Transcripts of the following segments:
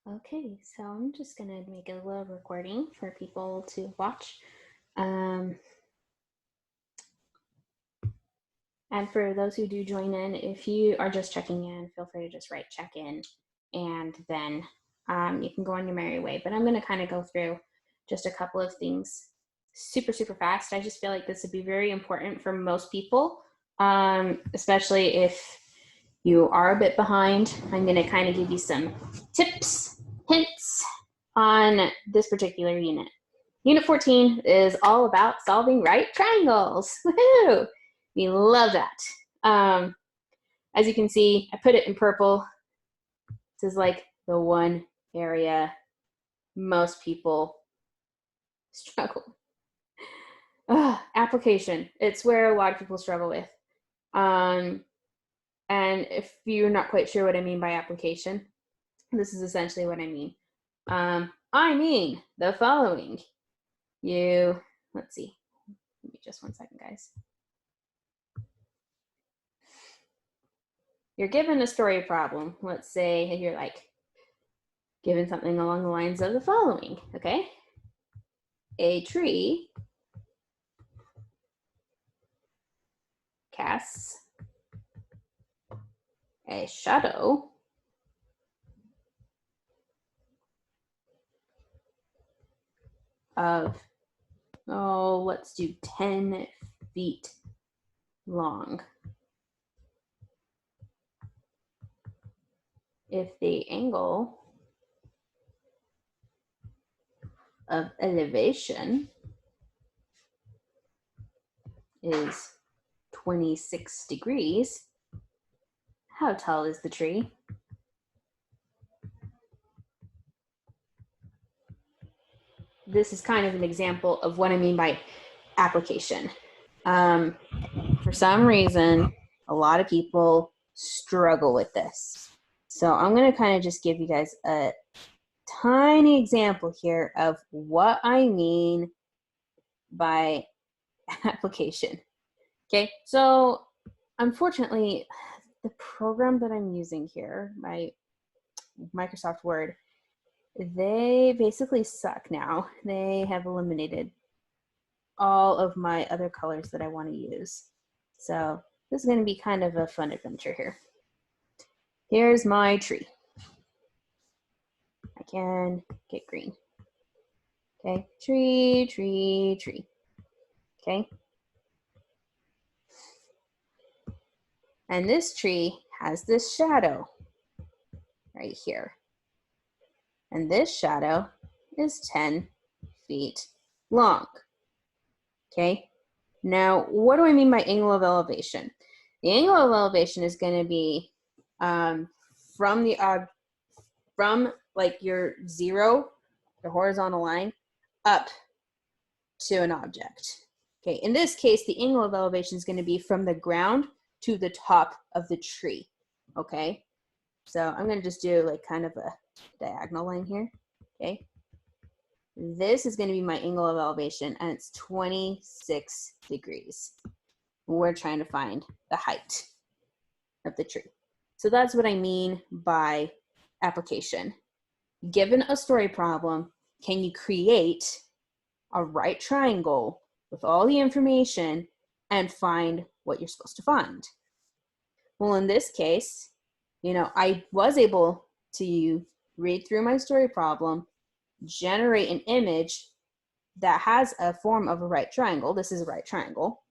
Okay, so I'm just gonna make a little recording for people to watch. And for those who do join in, if you are just checking in, feel free to just write check in, and then you can go on your merry way. But I'm gonna kind of go through just a couple of things super fast. I just feel like this would be very important for most people, especially if you are a bit behind. I'm going to kind of give you some tips, hints on this particular unit. Unit 14 is all about solving right triangles. Woohoo! We love that. As you can see, I put it in purple. This is like the one area most people struggle. Application. It's where a lot of people struggle with. And if you're not quite sure what I mean by application, this is essentially what I mean. I mean the following. Let's see. Give me just one second, guys. You're given a story problem. Let's say you're like given something along the lines of the following, okay? A tree casts a shadow of, let's do 10 feet long. If the angle of elevation is 26 degrees, how tall is the tree? This is kind of an example of what I mean by application. For some reason, a lot of people struggle with this. So I'm going to kind of just give you guys a tiny example here of what I mean by application. Okay, so unfortunately, the program that I'm using here, my Microsoft Word, they basically suck now. They have eliminated all of my other colors that I want to use. So this is going to be kind of a fun adventure here. Here's my tree. I can get green. Okay, tree. Okay. And this tree has this shadow right here. And this shadow is 10 feet long. Okay. Now, what do I mean by angle of elevation? The angle of elevation is going to be from like your zero, the horizontal line, up to an object. Okay, in this case, the angle of elevation is going to be from the ground to the top of the tree. Okay, so I'm going to just do like kind of a diagonal line here. Okay, this is going to be my angle of elevation, and it's 26 degrees. We're trying to find the height of the tree. So that's what I mean by application. Given a story problem, can you create a right triangle with all the information and find what you're supposed to find? Well, in this case, I was able to read through my story problem, generate an image that has a form of a right triangle. This is a right triangle.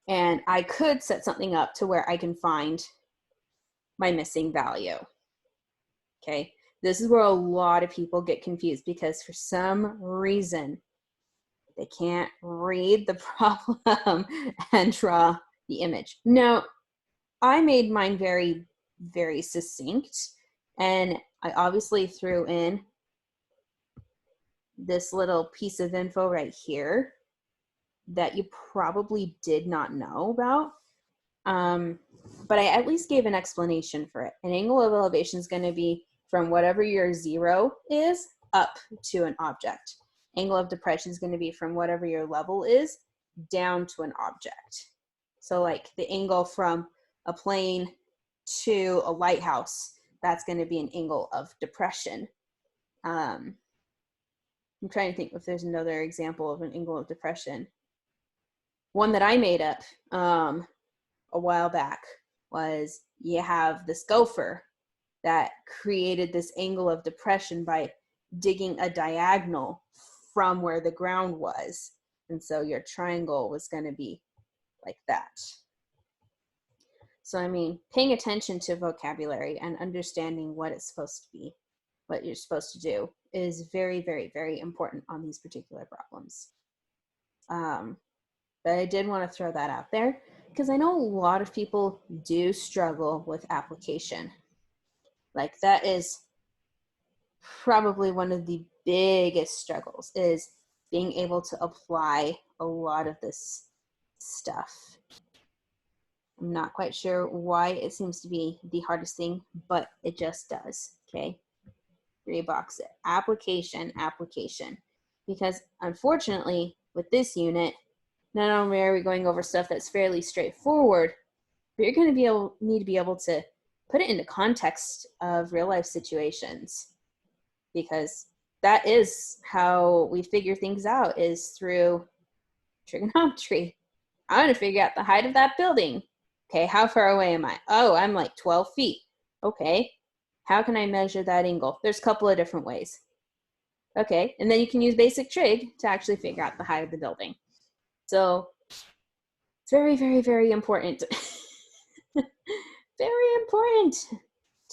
And I could set something up to where I can find my missing value. Okay, this is where a lot of people get confused because for some reason they can't read the problem and draw the image. Now, I made mine very, very succinct, and I obviously threw in this little piece of info right here that you probably did not know about. But I at least gave an explanation for it. An angle of elevation is going to be from whatever your zero is up to an object. Angle of depression is going to be from whatever your level is down to an object. So like the angle from a plane to a lighthouse, that's going to be an angle of depression. I'm trying to think if there's another example of an angle of depression. One that I made up a while back was you have this gopher that created this angle of depression by digging a diagonal from where the ground was. And so your triangle was going to be like that. So, I mean, paying attention to vocabulary and understanding what it's supposed to be, what you're supposed to do, is very, very, very important on these particular problems. But I did want to throw that out there because I know a lot of people do struggle with application. Like, that is probably one of the biggest struggles, is being able to apply a lot of this stuff. I'm not quite sure why it seems to be the hardest thing, but it just does, okay? Rebox it. Application, application. Because unfortunately, with this unit, not only are we going over stuff that's fairly straightforward, but you're going to need to be able to put it into context of real life situations, because that is how we figure things out, is through trigonometry. I want to figure out the height of that building. Okay, how far away am I? Oh, I'm like 12 feet. Okay, how can I measure that angle? There's a couple of different ways. Okay, and then you can use basic trig to actually figure out the height of the building. So it's very, very, very important. Very important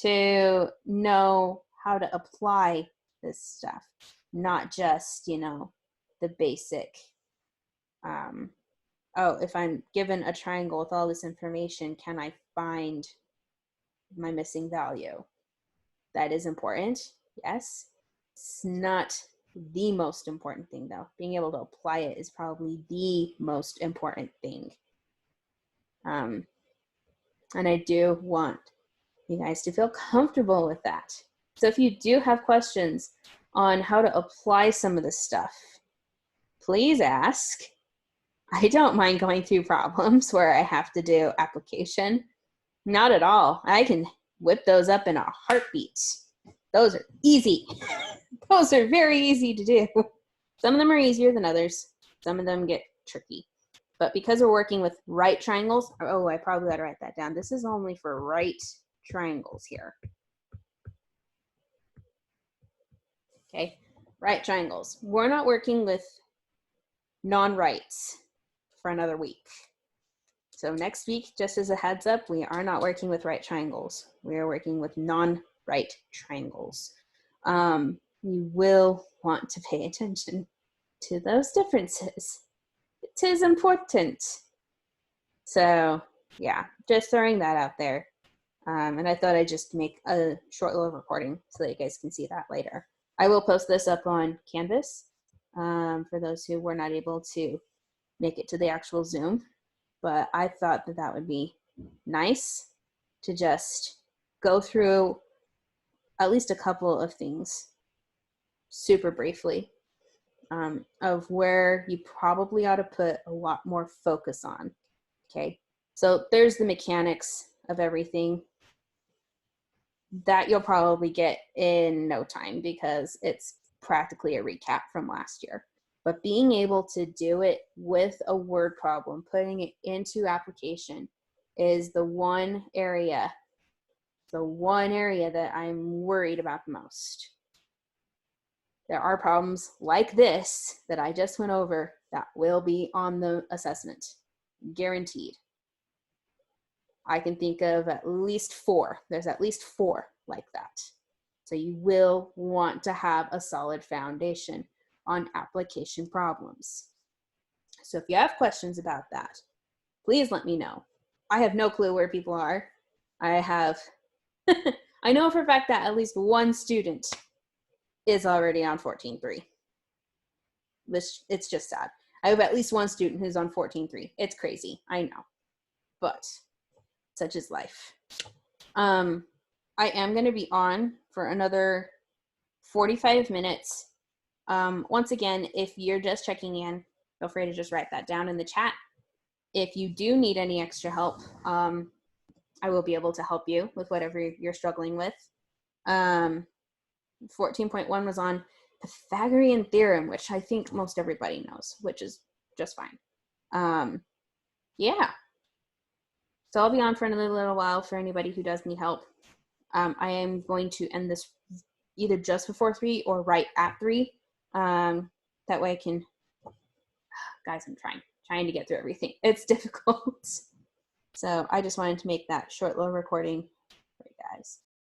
to know how to apply this stuff, not just, the basic, oh, if I'm given a triangle with all this information, can I find my missing value? That is important, yes. It's not the most important thing, though. Being able to apply it is probably the most important thing. And I do want you guys to feel comfortable with that. So if you do have questions on how to apply some of this stuff, please ask. I don't mind going through problems where I have to do application. Not at all. I can whip those up in a heartbeat. Those are easy. Those are very easy to do. Some of them are easier than others. Some of them get tricky. But because we're working with right triangles, oh, I probably ought to write that down. This is only for right triangles here. Okay, right triangles. We're not working with non-rights for another week. So next week, just as a heads up, we are not working with right triangles. We are working with non-right triangles. You will want to pay attention to those differences. It is important. So yeah, just throwing that out there. And I thought I'd just make a short little recording so that you guys can see that later. I will post this up on Canvas for those who were not able to make it to the actual Zoom. But I thought that that would be nice to just go through at least a couple of things super briefly of where you probably ought to put a lot more focus on. Okay, so there's the mechanics of everything that you'll probably get in no time because it's practically a recap from last year. But being able to do it with a word problem, putting it into application, is the one area that I'm worried about the most. There are problems like this that I just went over that will be on the assessment, guaranteed. I can think of at least 4. There's at least 4 like that. So you will want to have a solid foundation on application problems. So if you have questions about that, please let me know. I have no clue where people are. I know for a fact that at least one student is already on 14.3. It's just sad. I have at least one student who's on 14.3. It's crazy, I know, but such is life. I am going to be on for another 45 minutes. Once again, if you're just checking in, feel free to just write that down in the chat. If you do need any extra help, I will be able to help you with whatever you're struggling with. 14.1 was on Pythagorean theorem, which I think most everybody knows, which is just fine. Yeah. So I'll be on for another little while for anybody who does need help. I am going to end this either just before 3 or right at 3. That way I can, guys, I'm trying to get through everything. It's difficult. So I just wanted to make that short little recording for you guys.